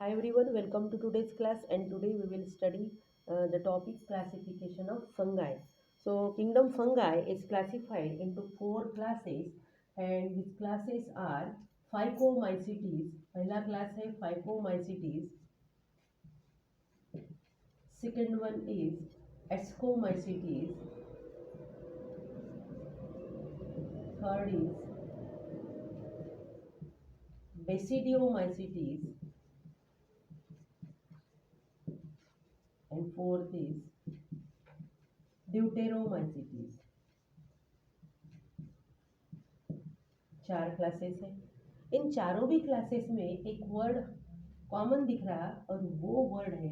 Hi everyone, welcome to today's class, and today we will study the topic classification of fungi. So kingdom fungi is classified into four classes, and these classes are Phycomycetes. पहला class है Phycomycetes. Second one is Ascomycetes. Third is Basidiomycetes, and fourth is Deuteromycetes. चार classes है। इन चारों भी classes में एक word common दिख रहा है और वो वर्ड है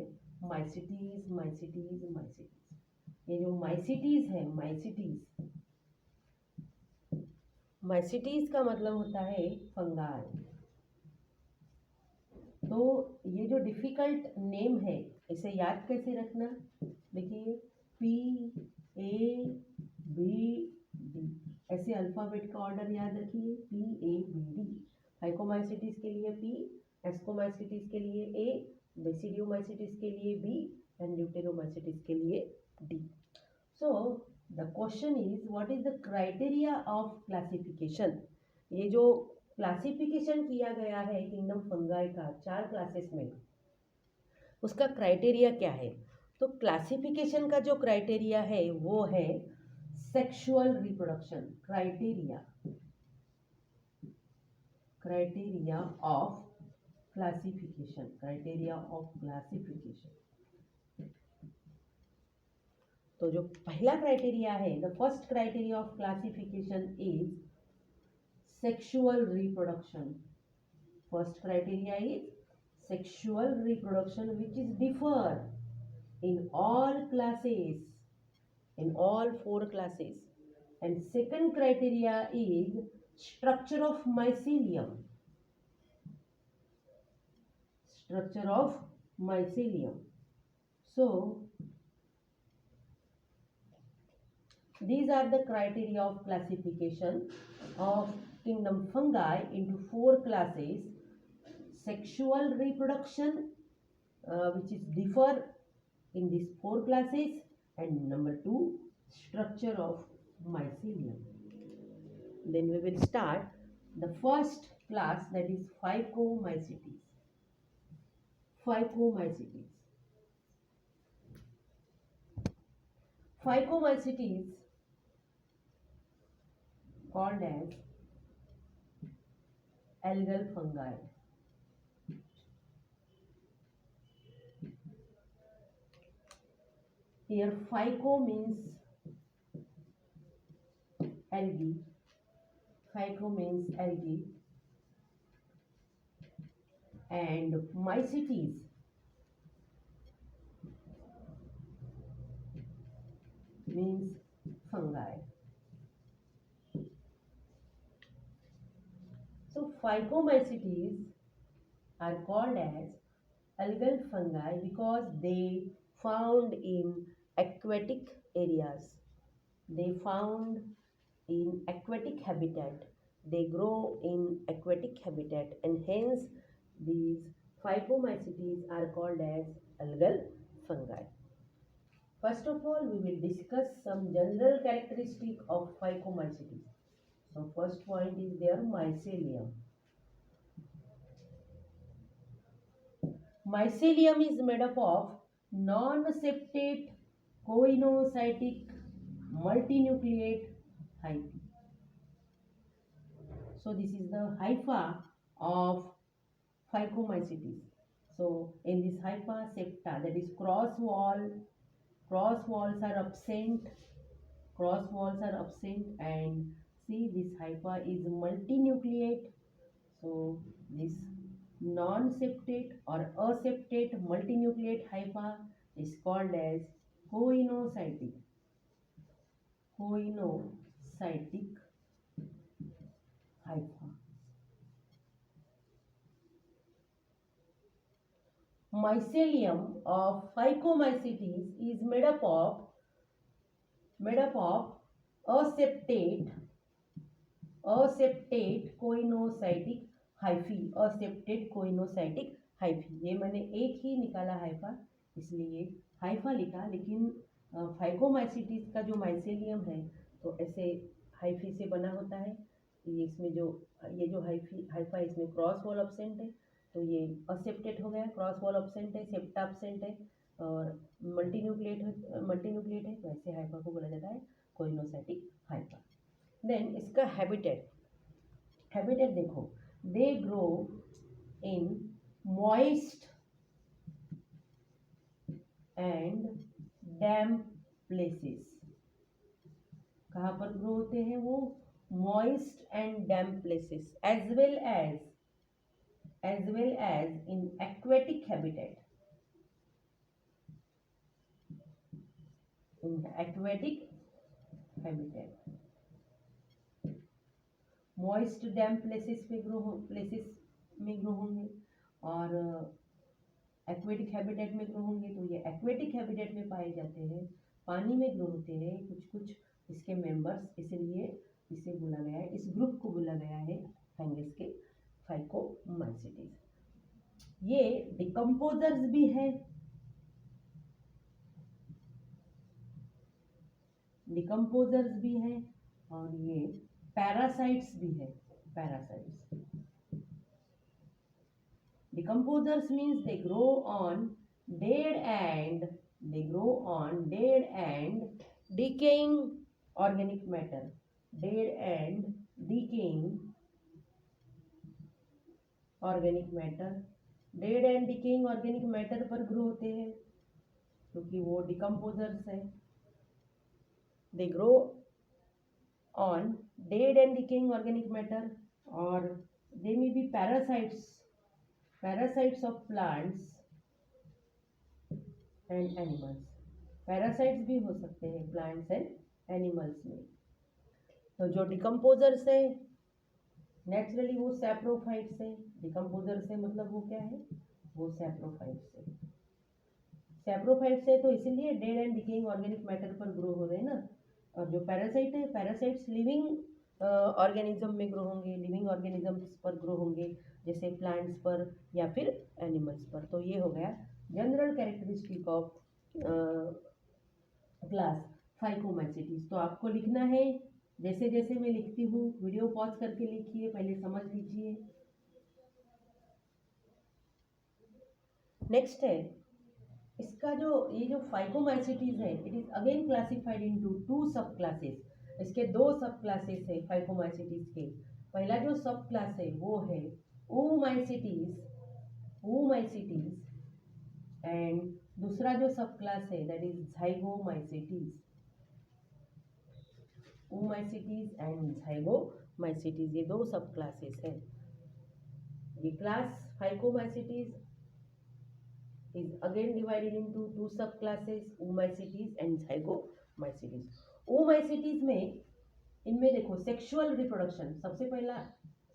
माइसिटीज माइसिटीज माइसिटीज। ये जो माइसिटीज है, माइसिटीज का मतलब होता है फंगाई। तो ये जो डिफिकल्ट नेम है, इसे याद कैसे रखना? देखिए, पी ए बी डी, ऐसे अल्फाबेट का ऑर्डर याद रखिए, P A B D. Phycomycetes के लिए पी, एस्कोमाइसिटीज के लिए ए, बेसिडियोमाइसिटीज के लिए बी, एंड ड्यूटेरोमाइसिटीज के लिए D. So the question is, what is the criteria of classification? ये जो क्लासिफिकेशन किया गया है किंगडम फंगाई का चार क्लासेस में, उसका क्राइटेरिया क्या है? तो क्लासिफिकेशन का जो क्राइटेरिया है वो है sexual reproduction. Criteria of classification. तो जो पहला क्राइटेरिया है, the first criteria of classification is sexual reproduction. First criteria is sexual reproduction, which is differ in all classes, in all four classes. And second criteria is structure of mycelium. So these are the criteria of classification of kingdom fungi into four classes: sexual reproduction, which is differ in these four classes, and number two, structure of mycelium. Then we will start the first class, that is Phycomycetes. Phycomycetes called as algal fungi. Here phyco means algae. And mycetes means fungi. So Phycomycetes are called as algal fungi because they found in aquatic areas. They found in aquatic habitat. They grow in aquatic habitat, and hence these Phycomycetes are called as algal fungi. First of all, we will discuss some general characteristic of Phycomycetes. So first point is their mycelium. Mycelium is made up of non-septate coinocytic multinucleate hyphae. So this is the hypha of Phycomycetes. So in this hypha, septa, that is cross walls are absent. And see, this hypha is multinucleate. So this non-septate or aseptate multinucleate hypha is called as coinocytic hypha. Mycelium of Phycomycetes is made up of aseptate coinocytic hyphae. Hyphae, ये मैंने एक ही निकाला Haifa, इसलिए Haifa लिखा, लेकिन फाइकोमाइसीटीज का जो mycelium है तो ऐसे हाइफी से बना होता है। ये इसमें जो ये जो हाइफा इसमें क्रॉस वॉल एब्सेंट है, तो ये असेप्टेड हो गया, क्रॉस वॉल एब्सेंट है, सेप्टा एब्सेंट है और मल्टीन्यूक्लिएट है, तो ऐसे हाइफा को बोला जाता है कोइनोसाइटिक हाइफा। देन इसका हैबिटेट देखो, they grow in moist and damp places. कहाँ पर ग्रो होते हैं वो? Moist and damp places, as well as in aquatic habitat, moist damp places में ग्रो होंगे और एक्वेटिक हैबिटेट में ग्रो होंगे। तो ये एक्वेटिक हैबिटेट में पाए जाते हैं, पानी में ग्रो होते हैं कुछ इसके मेंबर्स, इसलिए इसे बोला गया है, इस ग्रुप को बोला गया है फंगस के फाइकोमाइसीटीज। ये डिकम्पोजर्स भी हैं, और ये पैरासाइट्स भी है। Decomposers means they grow on dead and decaying organic matter. Dead and decaying organic matter पर ग्रो होते हैं, क्योंकि वो डिकम्पोजर्स हैं। They grow on dead and decaying organic matter, or they may be parasites of plants and animals. Parasites भी हो सकते हैं प्लांट्स एंड एनिमल्स में। तो जो डिकम्पोजर्स है नेचुरली वो सैप्रोफाइट्स है। डिकम्पोजर्स है मतलब वो क्या है? वो सैप्रोफाइट्स है, तो इसीलिए dead and decaying organic matter पर ग्रो हो रहे हैं ना। और जो पैरासाइट है, पैरासाइट्स लिविंग ऑर्गेनिज्म में ग्रो होंगे, लिविंग ऑर्गेनिजम्स पर ग्रो होंगे, जैसे प्लांट्स पर या फिर एनिमल्स पर। तो ये हो गया जनरल कैरेक्टरिस्टिक ऑफ क्लास फाइकोमाइसीटीज। तो आपको लिखना है जैसे जैसे मैं लिखती हूँ, वीडियो पॉज करके लिखिए, पहले समझ लीजिए। नेक्स्ट है इसका ये जो फाइकोमाइसीटीज है, it is again classified into 2 सब क्लासेस। इसके 2 सब क्लासेस है फाइकोमाइसीटीज के। पहला जो सब क्लास है वो है oomacetes, एंड दूसरा जो सब क्लास है that is zygomacetes। oomacetes and zygomacetes, ये 2 सब क्लासेस है। ये class फाइकोमाइसीटीज is again divided into 2 subclasses, oomacetes and zygomacetes। oomacetes में इनमें देखो सेक्सुअल रिप्रोडक्शन, सबसे पहला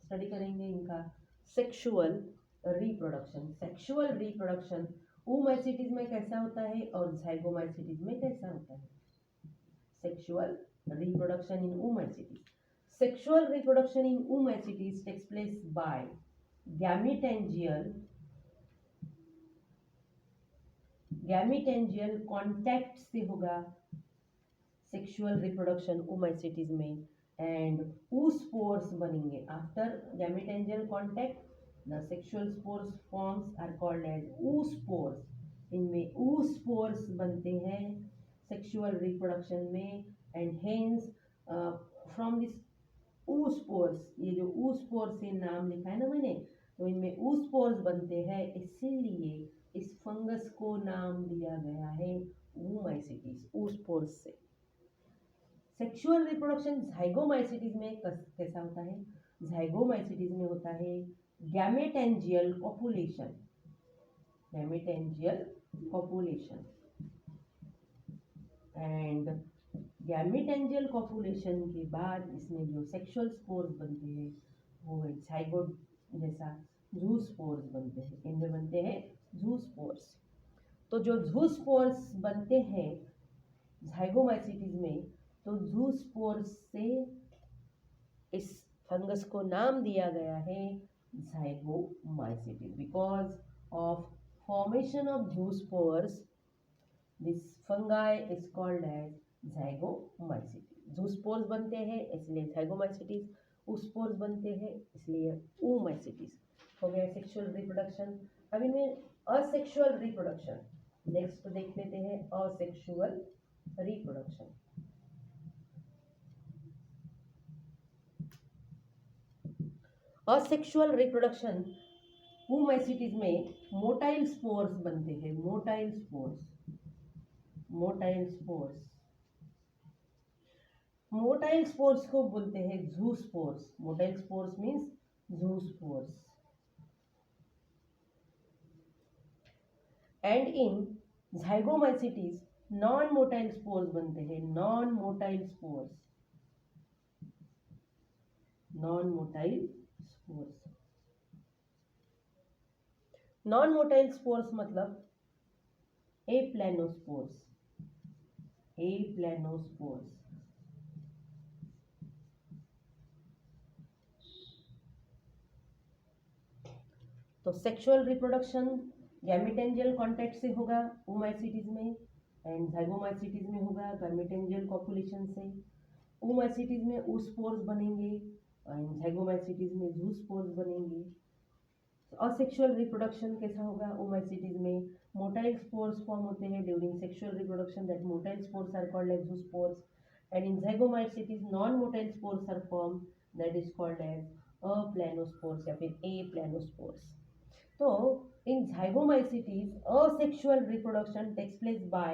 स्टडी करेंगे इनका सेक्सुअल रिप्रोडक्शन oomacetes में कैसा होता है और zygomacetes में कैसा होता है। Sexual reproduction in oomacetes। Sexual reproduction in oomacetes takes place by gametangial contact से होगा सेक्सुअल रिप्रोडक्शन oomacetes में, एंड oospores बनेंगे। After gametangial contact the sexual spores forms are called as oospores। इनमें oospores बनते हैं सेक्सुअल रिप्रोडक्शन में, and hence from this oospores, ये जो oospores से नाम लिखा है ना मैंने, तो इनमें oospores बनते हैं, इसीलिए इस फंगस को नाम दिया गया है oomacetes, oospores से। सेक्सुअल रिप्रोडक्शन zygomacetes में कैसा होता है? zygomacetes में होता है गैमेटेंजियल कॉपुलेशन, एंड गैमेटेंजियल कॉपुलेशन के बाद इसमें जो सेक्सुअल स्पोर्स बनते हैं वो है जाइगोट जैसा ज़ूस्पोर्स बनते हैं, इनमें बनते हैं ज़ूस्पोर्स। तो जो ज़ूस्पोर्स बनते हैं zygomacetes में, तो ज़ूस्पोर्स से इस फंगस को नाम दिया गया है zygomacetes, because of formation of zoospores, this fungi is called as zygomacytes. zoospores बनते हैं इसलिए zygomacytes, oospores बनते हैं इसलिए oomacytes. हो गया सेक्सुअल रिप्रोडक्शन. अब इनमें असेक्सुअल रिप्रोडक्शन नेक्स्ट देख लेते हैं. Asexual reproduction. Asexual reproduction oomacytes में मोटाइल स्पोर्स बनते हैं. Motile spores. मोटाइल स्पोर्स को बोलते हैं zoospores. Motile spores means zoospores. And in zygomacytes non motile spores बनते हैं. Non motile spores. Non motile spores. Non motile spores मतलब एप्लैनोस्पोर्स. एप्लैनोस्पोर्स. तो सेक्सुअल रिप्रोडक्शन गैमेटेंजियल कॉन्टैक्ट से होगा oomacytes में, एंड zygomacytes में होगा गैमेटेंजियल कॉपुलेशन से. oomacytes में oospores बनेंगे एंड zygomacytes में zoospores बनेंगे. असेक्सुअल रिप्रोडक्शन कैसा होगा? oomacytes में मोटाइल स्पोर्स फॉर्म होते हैं during sexual reproduction, that motile spores are called as zoospores. And in zygomacytes non motile spores are form, that is called as aplanospores या फिर एप्लैनोस्पोर्स. तो in zygomacytes asexual reproduction takes place by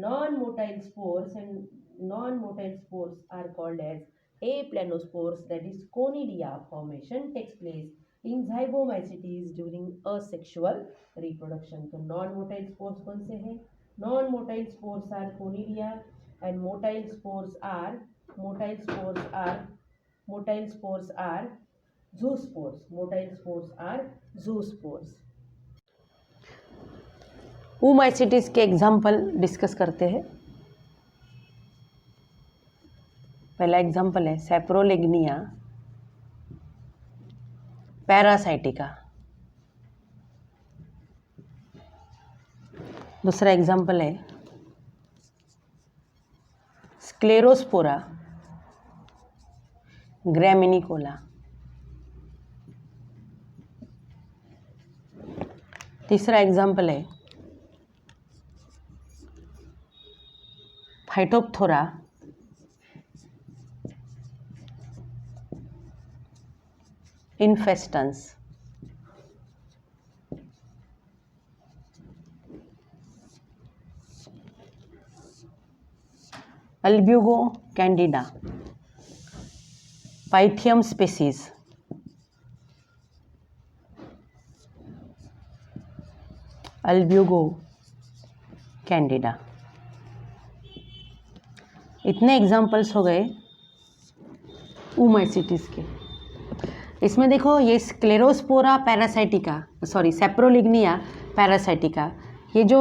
non-motile spores, and non-motile spores are called as aplanospores, that is conidia formation takes place in zygomacytes during asexual reproduction. तो non-motile spores कौन से हैं? Non-motile spores are conidia and motile spores are zoospores. Motile spores are zoospores. oomacytes के example discuss करते हैं. पहला example है सैप्रोलिग्निया पैरासाइटिका. दूसरा एग्जाम्पल है स्क्लेरोस्पोरा ग्रैमिनिकोला. तीसरा एग्जाम्पल है Phytophthora infestans. Albugo Candida Pythium species. Albugo Candida. इतने एग्जाम्पल्स हो गए oomacytes के. इसमें देखो ये स्क्लेरोस्पोरा पैरासाइटिका, सॉरी सैप्रोलिग्निया पैरासाइटिका, ये जो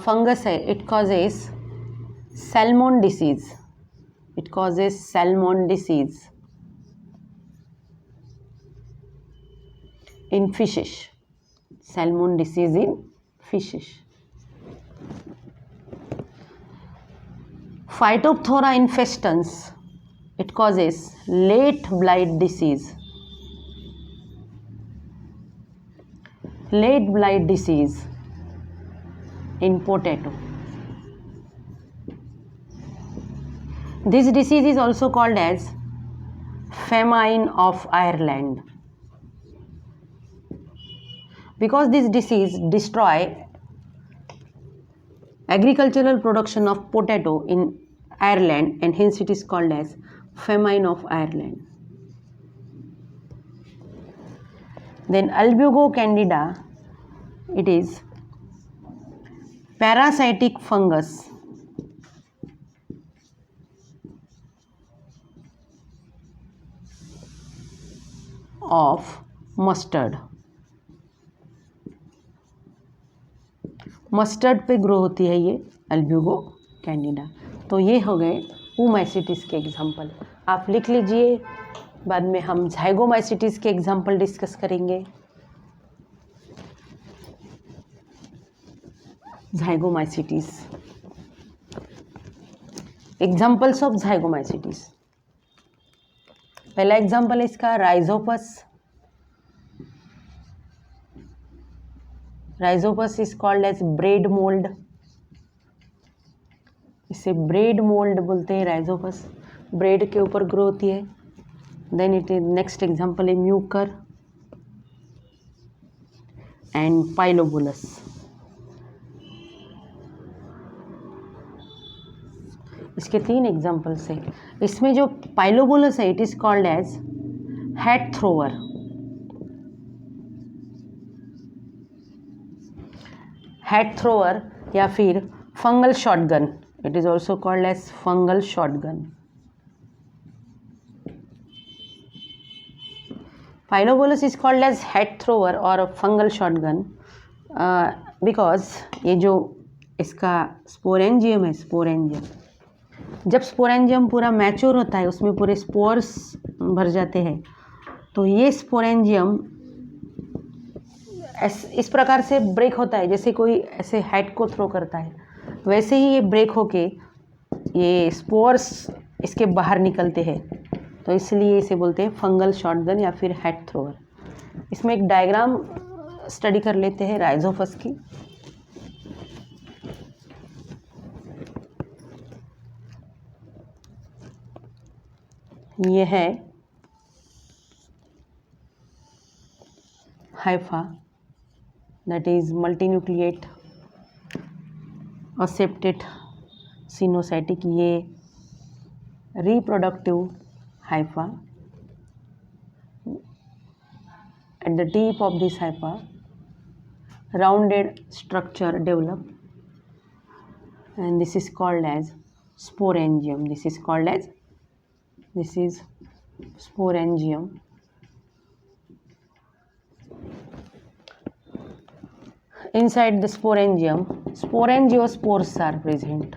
फंगस है it causes salmon disease. It causes salmon disease in fishes. Salmon disease in fishes. Phytophthora infestans, it causes late blight disease. Late blight disease in potato. This disease is also called as famine of Ireland, because this disease destroy agricultural production of potato in Ireland, and hence it is called as famine of Ireland. Then Albugo candida, it is parasitic fungus of mustard. Mustard पे grow होती है ये Albugo Candida. तो ये हो गए oomacytes के example. आप लिख लीजिए, बाद में हम zygomacytes के एग्जाम्पल डिस्कस करेंगे. zygomacetes. Examples of zygomacetes. पहला एग्जाम्पल है इसका rhizopus. Rhizopus is called as bread mould. इसे ब्रेड मोल्ड बोलते हैं. राइजोपस ब्रेड के ऊपर ग्रो होती है. Then it is next example है म्यूकर एंड पाइलोबुलस. इसके 3 एग्जाम्पल्स है. इसमें जो पाइलोबुलस है it is called as head thrower. Head thrower या फिर fungal shotgun. It is also called as fungal shotgun. पाइलोबुलस is called as head thrower और fungal shotgun because ये जो इसका स्पोरेंजियम है, स्पोरेंजियम, जब स्पोरेंजियम पूरा मैच्योर होता है उसमें पूरे स्पोर्स भर जाते हैं. तो ये स्पोरेंजियम इस प्रकार से ब्रेक होता है जैसे कोई ऐसे हेड को थ्रो करता है. वैसे ही ये ब्रेक होके ये स्पोर्स इसके बाहर निकलते हैं. तो इसलिए इसे बोलते हैं फंगल शॉटगन या फिर हेड थ्रोवर. इसमें एक डायग्राम स्टडी कर लेते हैं राइजोपस की. ये है Haifa, that is multinucleate aseptate sinusotic. ये reproductive hypha. At the tip of this hypha rounded structure develop and this is called as sporangium. This is sporangium. Inside the sporangium, sporangiospores are present.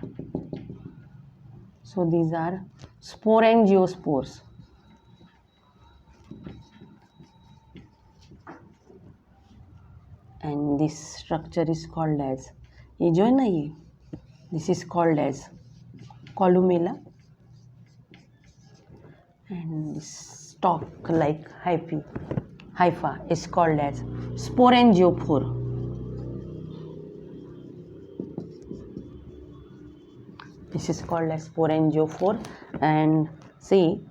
So these are sporangiospores. And this structure is called as, ये जो है ना ये, this is called as columella. And this stalk like hypha is called as sporangiophore. This is called as sporangiophore. And see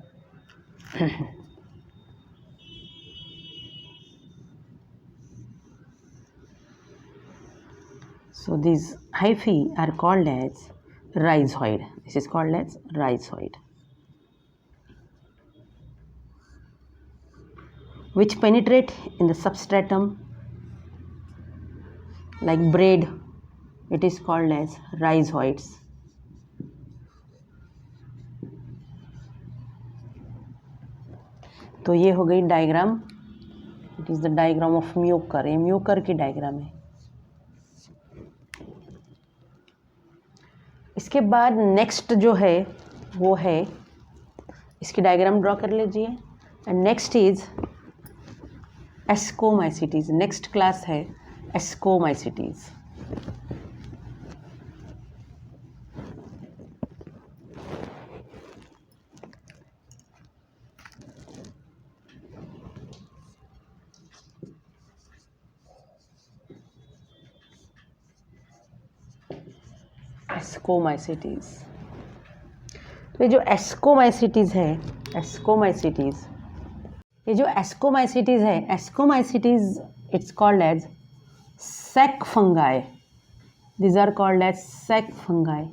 so these hyphae are called as rhizoid. This is called as rhizoid, which penetrate in the substratum like bread. It is called as rhizoids. तो ये हो गई diagram. It is the diagram of Mucor. ये Mucor की diagram है. इसके बाद next जो है वो है, इसकी डायग्राम ड्रॉ कर लीजिए. And next is ascomycetes. Next class है एस्कोमाइसिटीज. एस्कोमाइसिटीज. तो ये जो एस्कोमाइसिटीज है, ये जो एस्कोमाइसिटीज है, ascomycetes it's called as sac fungi. These are called as sac fungi.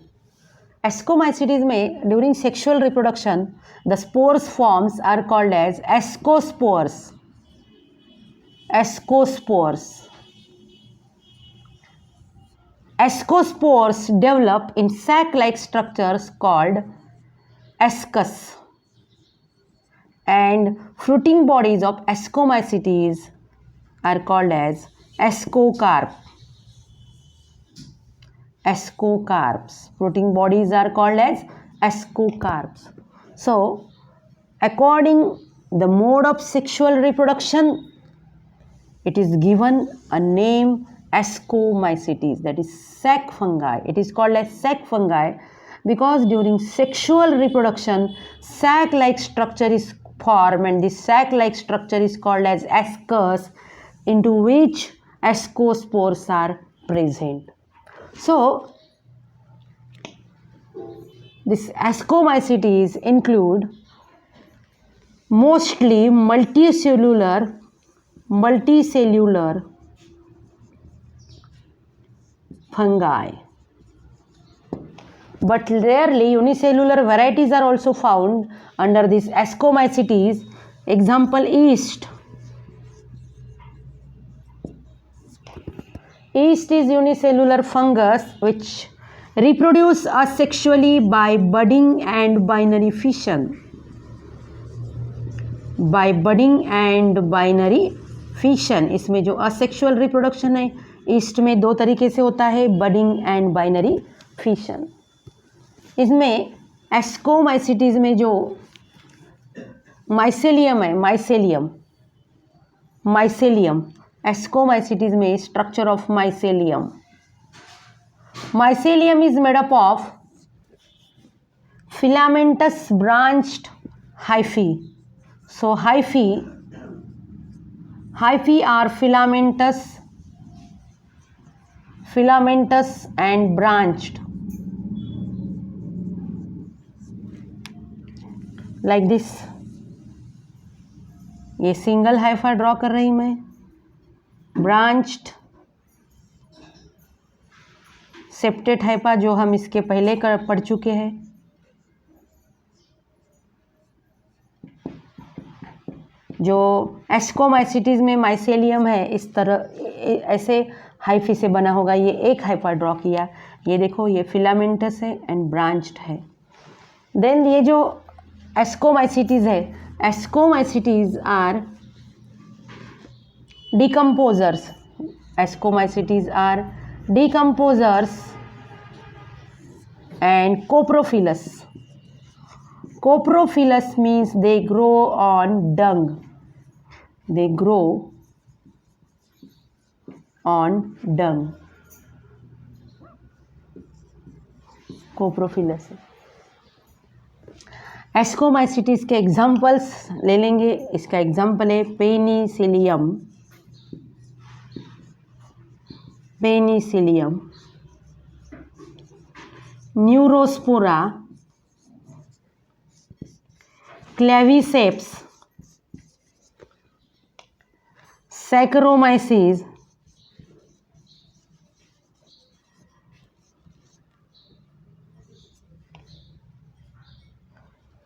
Ascomycetes में during sexual reproduction the spores forms are called as ascospores. Ascospores develop in sac-like structures called ascus, and fruiting bodies of ascomycetes are called as ascocarp. Fruiting bodies are called as ascocarps. So, according the mode of sexual reproduction, it is given a name ascomycetes, that is sac fungi. It is called as sac fungi because during sexual reproduction, sac-like structure is formed, and this sac-like structure is called as ascus, into which ascospores are present. So, this ascomycetes include mostly multicellular fungi, but rarely unicellular varieties are also found under this ascomycetes. Example, yeast. Yeast is unicellular fungus which reproduce asexually by budding and binary fission. By budding and binary fission, इसमें जो asexual reproduction है east में दो तरीके से होता है, budding and binary fission. इसमें एस्कोमाइसिटीज में जो माइसेलियम है, माइसेलियम एस्कोमाइसिटीज में structure of mycelium is made up of filamentous branched hyphae. So hyphae are filamentous and branched like this. ये सिंगल हाइफा ड्रॉ कर रही मैं, ब्रांच्ड सेप्टेट हाइफा जो हम इसके पहले पढ़ चुके हैं. जो एस्कोमाइसिटीज में माइसेलियम है इस तरह ऐसे हाइफी से बना होगा. ये एक हाइफा ड्रॉ किया, ये देखो ये फिलामेंटस है एंड ब्रांच्ड है. देन ये जो एस्कोमाइसिटीज है, ascomycetes are decomposers. Ascomycetes are decomposers and coprophilous. Coprophilous means they grow on dung. They grow on dung. Coprophilous. Ascomycetes के एग्जाम्पल्स ले लेंगे. इसका एग्जाम्पल है पेनिसिलियम, न्यूरोस्पोरा, क्लेविसेप्स, सैकरोमाइसिस,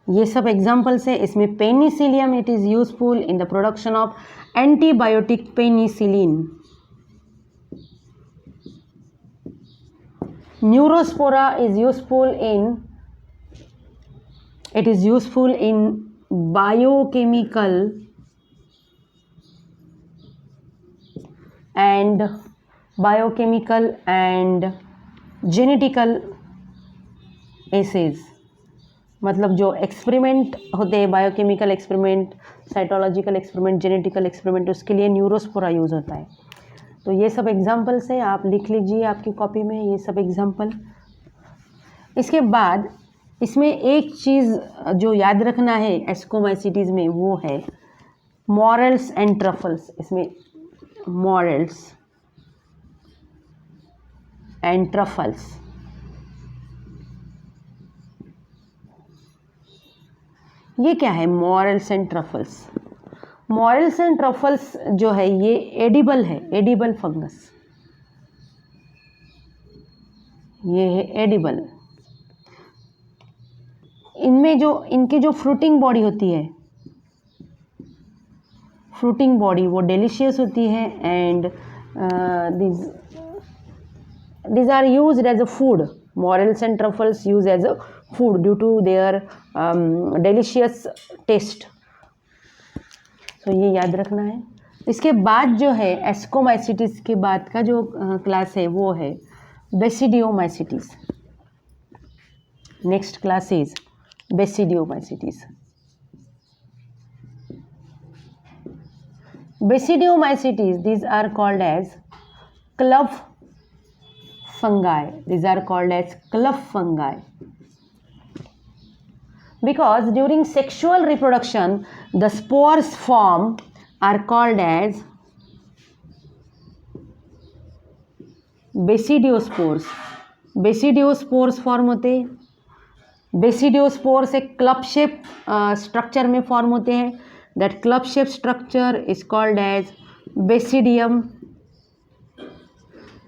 ये सब एग्जाम्पल्स है. इसमें Penicillium it is useful in the production of antibiotic penicillin. Neurospora is useful in biochemical and genetical assays. मतलब जो एक्सपेरिमेंट होते हैं, biochemical experiment, cytological experiment, genetical experiment, उसके लिए न्यूरोस्पोरा यूज़ होता है. तो ये सब एग्जाम्पल्स है, आप लिख लीजिए आपकी कॉपी में ये सब एग्जाम्पल. इसके बाद इसमें एक चीज़ जो याद रखना है एस्कोमाइसिटीज़ में, वो है मॉरल्स एंड ट्रफल्स. इसमें मॉरल्स एंड ट्रफल्स, ये क्या है morals and truffles? Morals and truffles जो है ये एडिबल है, एडिबल फंगस. ये है एडिबल. इनमें जो इनकी जो फ्रूटिंग बॉडी होती है, फ्रूटिंग बॉडी वो डिलीशियस होती है and these are used as a food. Morels and truffles used as a food due to their delicious taste. So ये याद रखना है. इसके बाद जो है एस्कोमाइसिटीज के बाद का जो क्लास है वो है basidiomycetes. Next class is basidiomycetes. Basidiomycetes, these are called as club fungi. These are called as club fungi. Because during sexual reproduction, the spores formed are called as basidiospores. Basidiospores form होते हैं. Basidiospores एक club shape structure में form होते हैं. That club shape structure is called as basidium.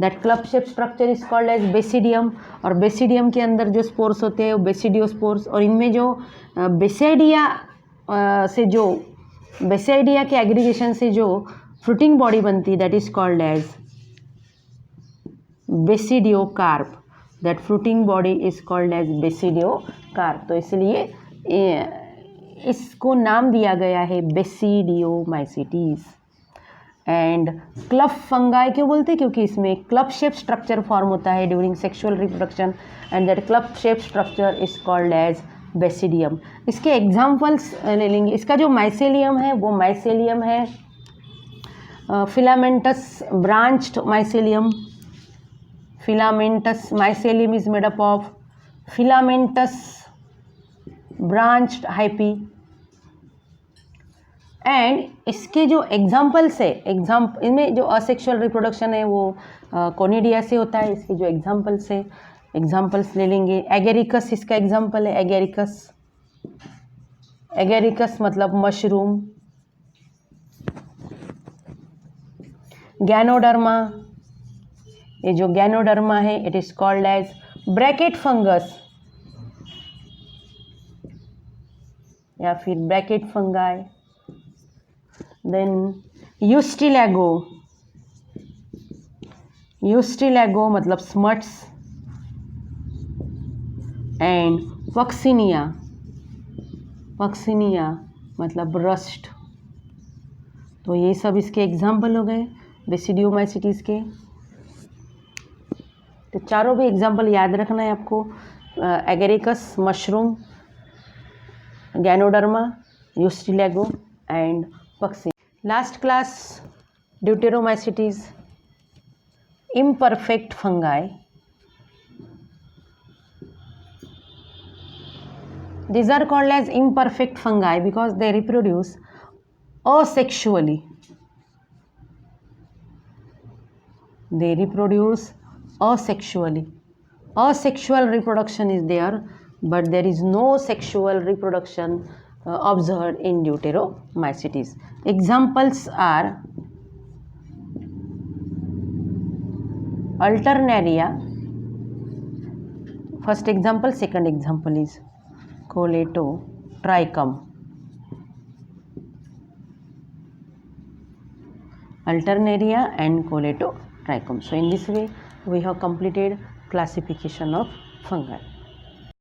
That club shape structure is called as basidium. और basidium के अंदर जो स्पोर्स होते हैं वो बेसिडियोस्पोर्स. और इनमें जो बेसिडिया बेसिडिया के एग्रीगेशन से जो फ्रूटिंग बॉडी बनती है that is called as basidiocarp. That fruiting body is called as basidiocarp. तो इसलिए इसको नाम दिया गया है बेसिडियोमाइसिटीज. एंड क्लब फंगाई क्यों बोलते हैं? क्योंकि इसमें क्लब शेप स्ट्रक्चर फॉर्म होता है during sexual reproduction and that club shape structure is called as basidium. इसके एग्जाम्पल्स ले लेंगे. इसका जो माइसेलियम है वो माइसेलियम है filamentous branched mycelium. filamentous mycelium is made up of filamentous branched hyphae. And इसके जो एग्जाम्पल्स है इनमें जो असेक्सुअल रिप्रोडक्शन है वो कोनिडिया से होता है. इसके जो एग्जाम्पल्स है एग्जाम्पल्स ले लेंगे. एगेरिकस इसका एग्जाम्पल है. एगेरिकस मतलब मशरूम. गैनोडर्मा, ये जो गैनोडर्मा है it is called age bracket fungus या फिर ब्रैकेट फंगाई. देन यूस्टिलैगो मतलब स्मट्स. एंड वक्सिनिया मतलब रस्ट. तो ये सब इसके एग्जाम्पल हो गए बेसिडियोमाइसिटीज के. तो चारों भी एग्जाम्पल याद रखना है आपको. Agaricus, mushroom, Ganoderma, Ustilago and Puccinia. Last class deuteromycetes, imperfect fungi. These are called as imperfect fungi because they reproduce asexually. Asexual reproduction is there, but there is no sexual reproduction observed in Deuteromycetes. Examples are Alternaria. First example, second example is Colletotrichum. Alternaria and Colletotrichum. So in this way we have completed classification of fungi.